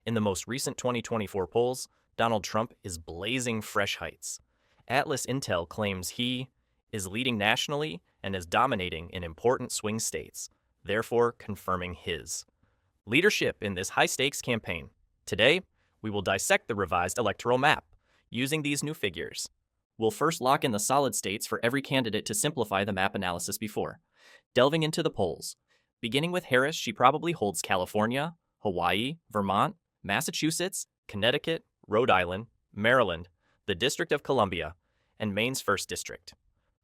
In the most recent 2024 polls, Donald Trump is blazing fresh heights. Atlas Intel claims he is leading nationally and is dominating in important swing states, therefore confirming his leadership in this high-stakes campaign. Today, we will dissect the revised electoral map using these new figures. We'll first lock in the solid states for every candidate to simplify the map analysis before. Delving into the polls. Beginning with Harris, she probably holds California, Hawaii, Vermont, Massachusetts, Connecticut, Rhode Island, Maryland, the District of Columbia, and Maine's 1st District.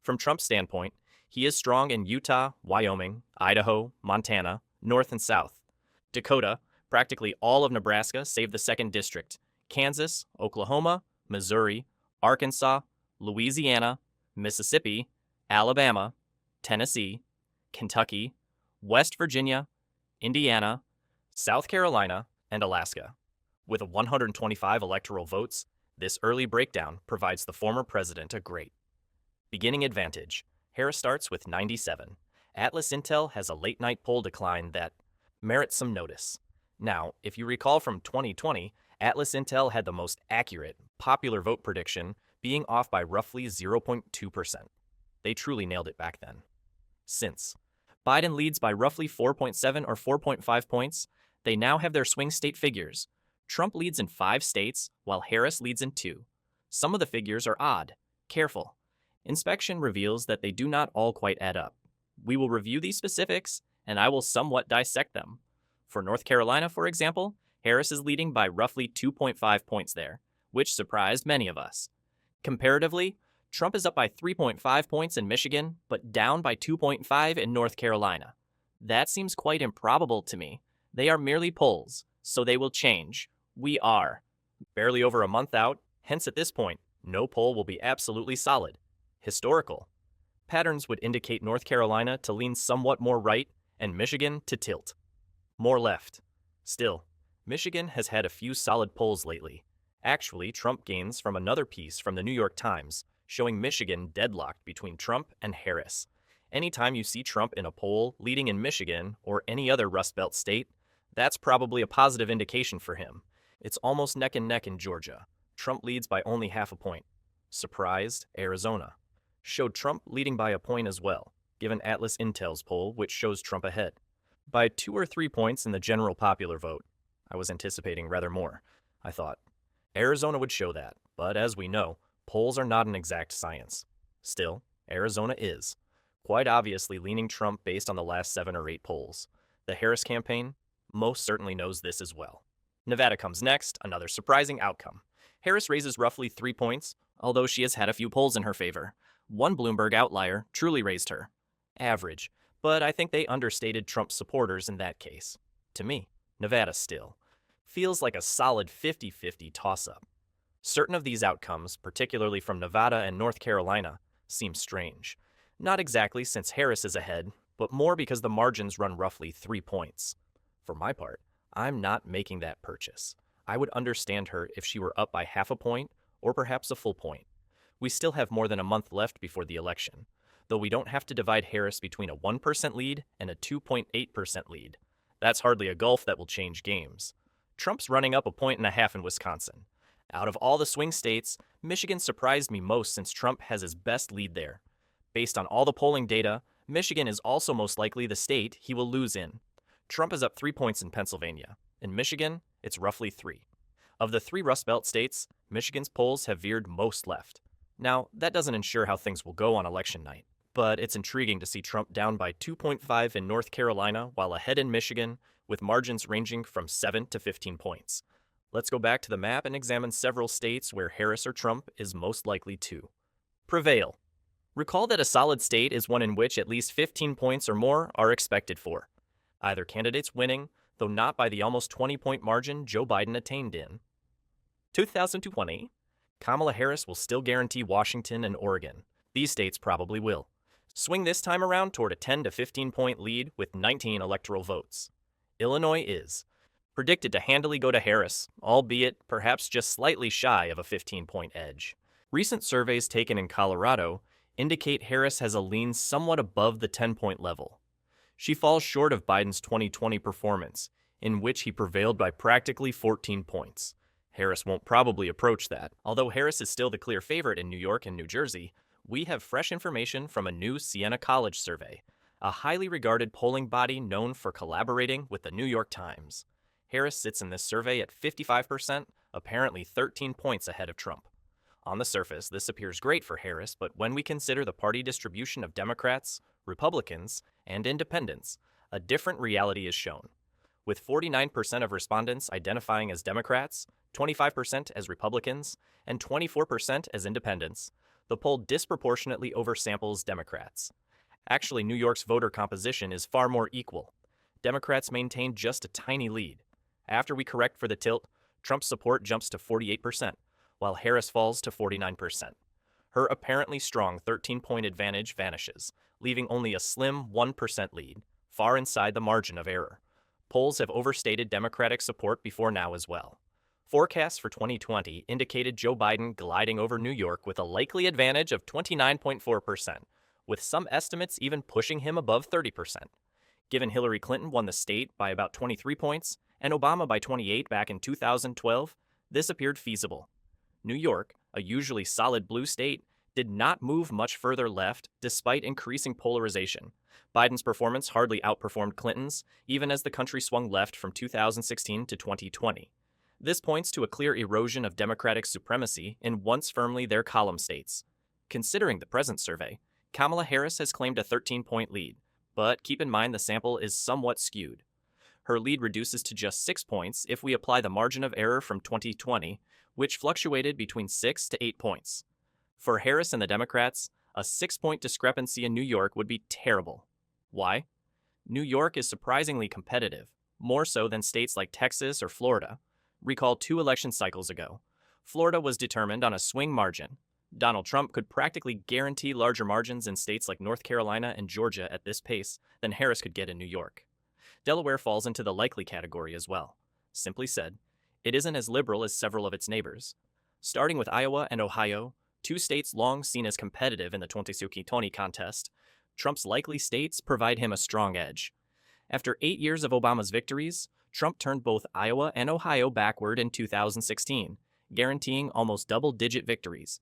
From Trump's standpoint, he is strong in Utah, Wyoming, Idaho, Montana, North and South. Dakota, practically all of Nebraska save the 2nd District, Kansas, Oklahoma, Missouri, Arkansas, Louisiana, Mississippi, Alabama, Tennessee, Kentucky, West Virginia, Indiana, South Carolina, and Alaska. With 125 electoral votes, this early breakdown provides the former president a great beginning advantage. Harris starts with 97. Atlas Intel has a late-night poll decline that merits some notice. Now, if you recall from 2020, Atlas Intel had the most accurate, popular vote prediction, being off by roughly 0.2%. They truly nailed it back then. Since Biden leads by roughly 4.7 or 4.5 points, they now have their swing state figures. Trump leads in 5 states, while Harris leads in 2. Some of the figures are odd. Careful. Inspection reveals that they do not all quite add up. We will review these specifics, and I will somewhat dissect them. For North Carolina, for example, Harris is leading by roughly 2.5 points there, which surprised many of us. Comparatively, Trump is up by 3.5 points in Michigan, but down by 2.5 in North Carolina. That seems quite improbable to me. They are merely polls, so they will change. We are barely over a month out, hence at this point, no poll will be absolutely solid. Historical patterns would indicate North Carolina to lean somewhat more right and Michigan to tilt more left. Still, Michigan has had a few solid polls lately. Actually, Trump gains from another piece from the New York Times showing Michigan deadlocked between Trump and Harris. Anytime you see Trump in a poll leading in Michigan or any other Rust Belt state, that's probably a positive indication for him. It's almost neck and neck in Georgia. Trump leads by only half a point. Surprised, Arizona showed Trump leading by a point as well, given Atlas Intel's poll, which shows Trump ahead by 2 or 3 points in the general popular vote. I was anticipating rather more. I thought Arizona would show that, but as we know, polls are not an exact science. Still, Arizona is quite obviously leaning Trump based on the last 7 or 8 polls. The Harris campaign most certainly knows this as well. Nevada comes next, another surprising outcome. Harris raises roughly 3 points, although she has had a few polls in her favor. One Bloomberg outlier truly raised her. Average, but I think they understated Trump's supporters in that case. To me, Nevada still feels like a solid 50-50 toss-up. Certain of these outcomes, particularly from Nevada and North Carolina, seem strange. Not exactly since Harris is ahead, but more because the margins run roughly 3 points. For my part, I'm not making that purchase. I would understand her if she were up by half a point or perhaps a full point. We still have more than a month left before the election, though we don't have to divide Harris between a 1% lead and a 2.8% lead. That's hardly a gulf that will change games. Trump's running up 1.5 points in Wisconsin. Out of all the swing states, Michigan surprised me most since Trump has his best lead there. Based on all the polling data, Michigan is also most likely the state he will lose in. Trump is up 3 points in Pennsylvania. In Michigan, it's roughly 3. Of the 3 Rust Belt states, Michigan's polls have veered most left. Now, that doesn't ensure how things will go on election night, but it's intriguing to see Trump down by 2.5 in North Carolina while ahead in Michigan, with margins ranging from 7 to 15 points. Let's go back to the map and examine several states where Harris or Trump is most likely to prevail. Recall that a solid state is one in which at least 15 points or more are expected for either candidates winning, though not by the almost 20-point margin Joe Biden attained in 2020. Kamala Harris will still guarantee Washington and Oregon. These states probably will swing this time around toward a 10 to 15-point lead with 19 electoral votes. Illinois is predicted to handily go to Harris, albeit perhaps just slightly shy of a 15-point edge. Recent surveys taken in Colorado indicate Harris has a lean somewhat above the 10-point level. She falls short of Biden's 2020 performance, in which he prevailed by practically 14 points. Harris won't probably approach that. Although Harris is still the clear favorite in New York and New Jersey, we have fresh information from a new Siena College survey, a highly regarded polling body known for collaborating with the New York Times. Harris sits in this survey at 55%, apparently 13 points ahead of Trump. On the surface, this appears great for Harris, but when we consider the party distribution of Democrats, Republicans, and Independents, a different reality is shown. With 49% of respondents identifying as Democrats, 25% as Republicans, and 24% as Independents, the poll disproportionately oversamples Democrats. Actually, New York's voter composition is far more equal. Democrats maintain just a tiny lead. After we correct for the tilt, Trump's support jumps to 48%, while Harris falls to 49%. Her apparently strong 13-point advantage vanishes, leaving only a slim 1% lead, far inside the margin of error. Polls have overstated Democratic support before now as well. Forecasts for 2020 indicated Joe Biden gliding over New York with a likely advantage of 29.4%, with some estimates even pushing him above 30%. Given Hillary Clinton won the state by about 23 points and Obama by 28 back in 2012, this appeared feasible. New York, a usually solid blue state, did not move much further left despite increasing polarization. Biden's performance hardly outperformed Clinton's, even as the country swung left from 2016 to 2020. This points to a clear erosion of Democratic supremacy in once firmly their column states. Considering the present survey, Kamala Harris has claimed a 13-point lead, but keep in mind the sample is somewhat skewed. Her lead reduces to just 6 points if we apply the margin of error from 2020, which fluctuated between 6 to 8 points. For Harris and the Democrats, a 6-point discrepancy in New York would be terrible. Why? New York is surprisingly competitive, more so than states like Texas or Florida. Recall 2 election cycles ago. Florida was determined on a swing margin. Donald Trump could practically guarantee larger margins in states like North Carolina and Georgia at this pace than Harris could get in New York. Delaware falls into the likely category as well. Simply said, it isn't as liberal as several of its neighbors. Starting with Iowa and Ohio, 2 states long seen as competitive in the 2020 contest, Trump's likely states provide him a strong edge. After 8 years of Obama's victories, Trump turned both Iowa and Ohio backward in 2016, guaranteeing almost double-digit victories.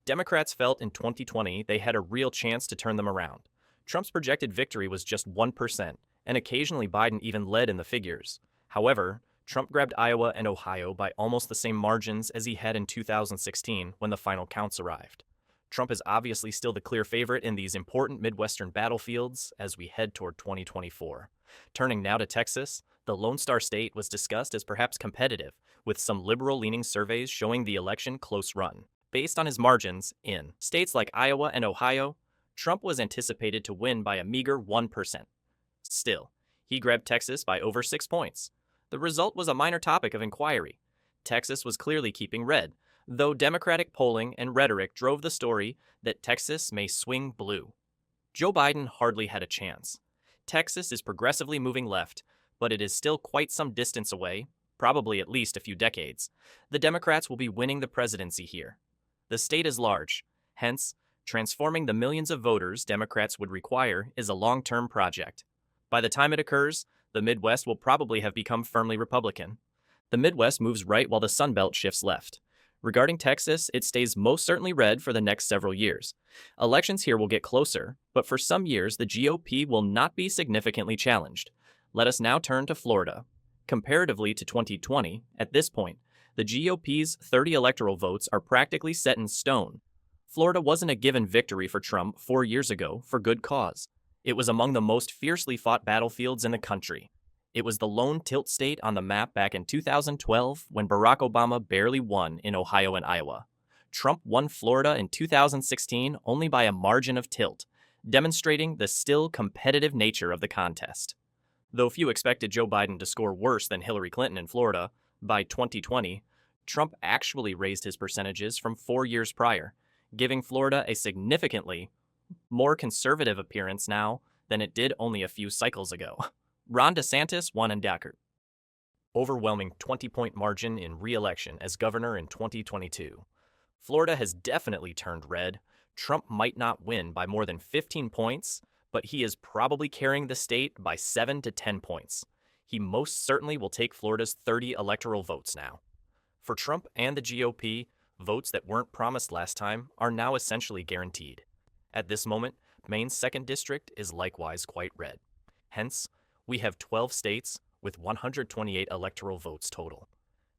Democrats felt in 2020 they had a real chance to turn them around. Trump's projected victory was just 1%, and occasionally Biden even led in the figures. However, Trump grabbed Iowa and Ohio by almost the same margins as he had in 2016 when the final counts arrived. Trump is obviously still the clear favorite in these important Midwestern battlefields as we head toward 2024. Turning now to Texas, the Lone Star State was discussed as perhaps competitive, with some liberal-leaning surveys showing the election close run. Based on his margins in states like Iowa and Ohio, Trump was anticipated to win by a meager 1%. Still, he grabbed Texas by over 6 points. The result was a minor topic of inquiry. Texas was clearly keeping red, though Democratic polling and rhetoric drove the story that Texas may swing blue. Joe Biden hardly had a chance. Texas is progressively moving left, but it is still quite some distance away, probably at least a few decades. The Democrats will be winning the presidency here. The state is large, hence, transforming the millions of voters Democrats would require is a long-term project. By the time it occurs, the Midwest will probably have become firmly Republican. The Midwest moves right while the Sun Belt shifts left. Regarding Texas, it stays most certainly red for the next several years. Elections here will get closer, but for some years the GOP will not be significantly challenged. Let us now turn to Florida. Comparatively to 2020, at this point, the GOP's 30 electoral votes are practically set in stone. Florida wasn't a given victory for Trump 4 years ago for good cause. It was among the most fiercely fought battlefields in the country. It was the lone tilt state on the map back in 2012 when Barack Obama barely won in Ohio and Iowa. Trump won Florida in 2016 only by a margin of tilt, demonstrating the still competitive nature of the contest. Though few expected Joe Biden to score worse than Hillary Clinton in Florida, by 2020, Trump actually raised his percentages from 4 years prior, giving Florida a significantly more conservative appearance now than it did only a few cycles ago. Ron DeSantis won in Dakar. Overwhelming 20-point margin in re-election as governor in 2022. Florida has definitely turned red. Trump might not win by more than 15 points, but he is probably carrying the state by 7 to 10 points. he most certainly will take Florida's 30 electoral votes now. For Trump and the GOP, votes that weren't promised last time are now essentially guaranteed. At this moment, Maine's 2nd District is likewise quite red. Hence, we have 12 states with 128 electoral votes total.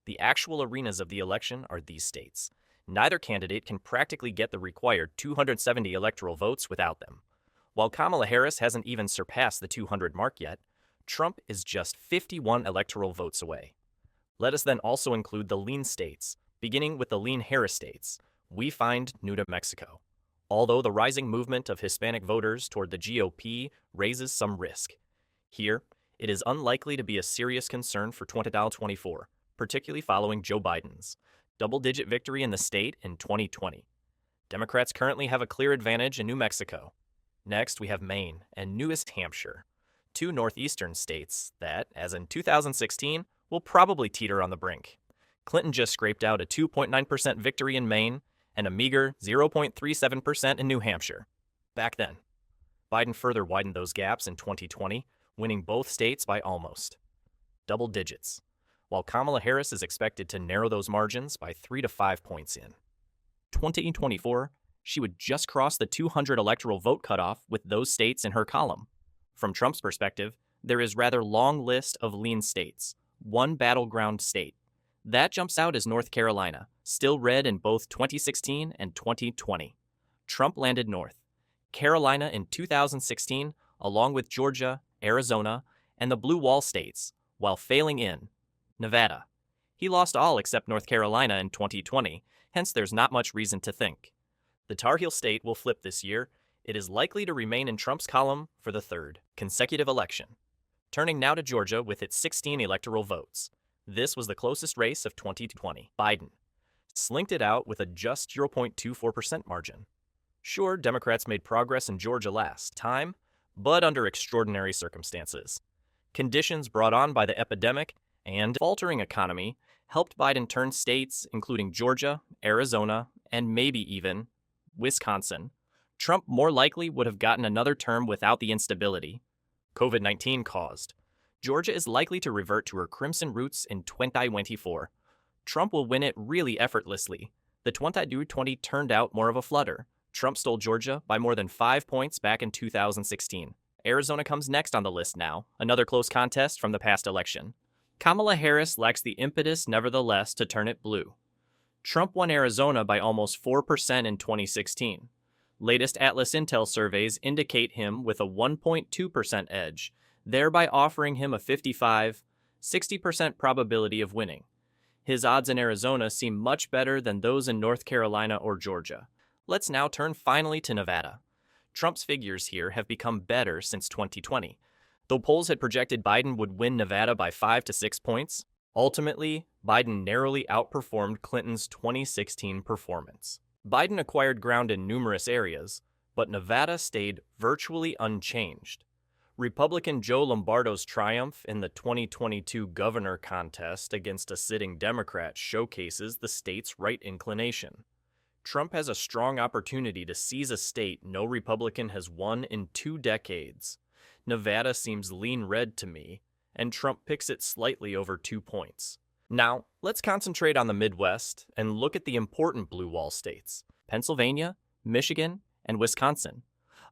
The actual arenas of the election are these states. Neither candidate can practically get the required 270 electoral votes without them. While Kamala Harris hasn't even surpassed the 200 mark yet, Trump is just 51 electoral votes away. Let us then also include the lean states. Beginning with the lean Harris states, we find New Mexico. Although the rising movement of Hispanic voters toward the GOP raises some risk. Here, it is unlikely to be a serious concern for 2024, particularly following Joe Biden's double-digit victory in the state in 2020. Democrats currently have a clear advantage in New Mexico. Next, we have Maine and New Hampshire, 2 northeastern states that, as in 2016, will probably teeter on the brink. Clinton just scraped out a 2.9% victory in Maine and a meager 0.37% in New Hampshire. Back then, Biden further widened those gaps in 2020, winning both states by almost double digits, while Kamala Harris is expected to narrow those margins by 3 to 5 points in 2024. She would just cross the 200 electoral vote cutoff with those states in her column. From Trump's perspective, there is a rather long list of lean states, one battleground state. That jumps out as North Carolina, still red in both 2016 and 2020. Trump landed north. Carolina in 2016, along with Georgia, Arizona, and the Blue Wall states, while failing in Nevada. He lost all except North Carolina in 2020, hence there's not much reason to think. The Tar Heel state will flip this year. It is likely to remain in Trump's column for the 3rd consecutive election. Turning now to Georgia with its 16 electoral votes. This was the closest race of 2020. Biden slinked it out with a just 0.24% margin. Sure, Democrats made progress in Georgia last time, but under extraordinary circumstances. Conditions brought on by the epidemic and faltering economy helped Biden turn states, including Georgia, Arizona, and maybe even Wisconsin. Trump more likely would have gotten another term without the instability COVID-19 caused. Georgia is likely to revert to her crimson roots in 2024. Trump will win it really effortlessly. The 2020 turned out more of a flutter. Trump stole Georgia by more than 5 points back in 2016. Arizona comes next on the list now, another close contest from the past election. Kamala Harris lacks the impetus, nevertheless, to turn it blue. Trump won Arizona by almost 4% in 2016. Latest Atlas Intel surveys indicate him with a 1.2% edge, thereby offering him a 55-60% probability of winning. His odds in Arizona seem much better than those in North Carolina or Georgia. Let's now turn finally to Nevada. Trump's figures here have become better since 2020. Though polls had projected Biden would win Nevada by 5 to 6 points, ultimately, Biden narrowly outperformed Clinton's 2016 performance. Biden acquired ground in numerous areas, but Nevada stayed virtually unchanged. Republican Joe Lombardo's triumph in the 2022 governor contest against a sitting Democrat showcases the state's right inclination. Trump has a strong opportunity to seize a state no Republican has won in 2 decades. Nevada seems lean red to me, and Trump picks it slightly over 2 points. Now, let's concentrate on the Midwest and look at the important blue wall states: Pennsylvania, Michigan, and Wisconsin.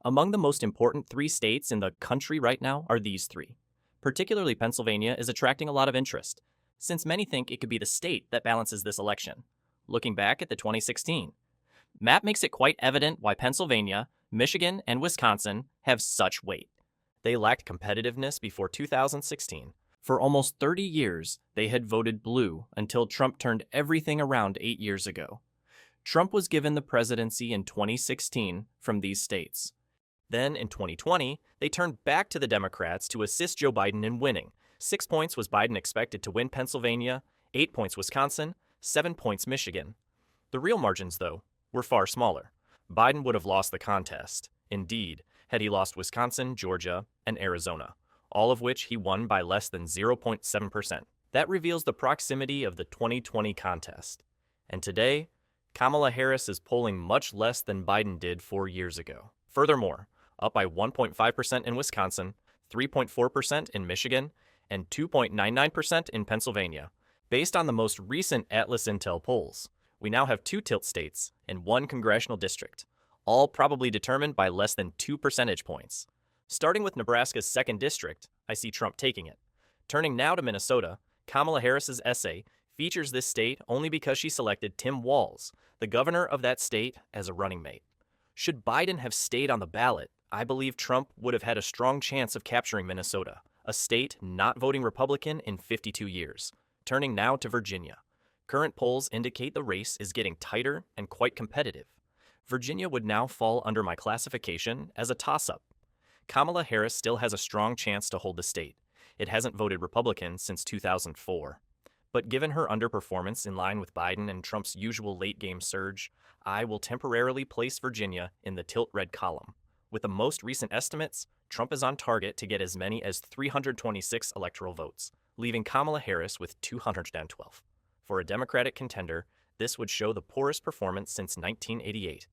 Among the most important 3 states in the country right now are these 3. Particularly Pennsylvania is attracting a lot of interest, since many think it could be the state that balances this election. Looking back at the 2016 map makes it quite evident why Pennsylvania, Michigan, and Wisconsin have such weight. They lacked competitiveness before 2016. For almost 30 years, they had voted blue until Trump turned everything around 8 years ago. Trump was given the presidency in 2016 from these states. Then, in 2020, they turned back to the Democrats to assist Joe Biden in winning. 6 points was Biden expected to win Pennsylvania, 8 points Wisconsin, 7 points Michigan. The real margins, though, were far smaller. Biden would have lost the contest, indeed, had he lost Wisconsin, Georgia, and Arizona, all of which he won by less than 0.7%. That reveals the proximity of the 2020 contest. And today, Kamala Harris is polling much less than Biden did 4 years ago. Furthermore, up by 1.5% in Wisconsin, 3.4% in Michigan, and 2.99% in Pennsylvania. Based on the most recent Atlas Intel polls, we now have 2 tilt states and 1 congressional district, all probably determined by less than 2 percentage points. Starting with Nebraska's 2nd district, I see Trump taking it. Turning now to Minnesota, Kamala Harris's essay features this state only because she selected Tim Walz, the governor of that state, as a running mate. Should Biden have stayed on the ballot, I believe Trump would have had a strong chance of capturing Minnesota, a state not voting Republican in 52 years. Turning now to Virginia. Current polls indicate the race is getting tighter and quite competitive. Virginia would now fall under my classification as a toss-up. Kamala Harris still has a strong chance to hold the state. It hasn't voted Republican since 2004. But given her underperformance in line with Biden and Trump's usual late-game surge, I will temporarily place Virginia in the tilt-red column. With the most recent estimates, Trump is on target to get as many as 326 electoral votes, leaving Kamala Harris with 212. For a Democratic contender, this would show the poorest performance since 1988.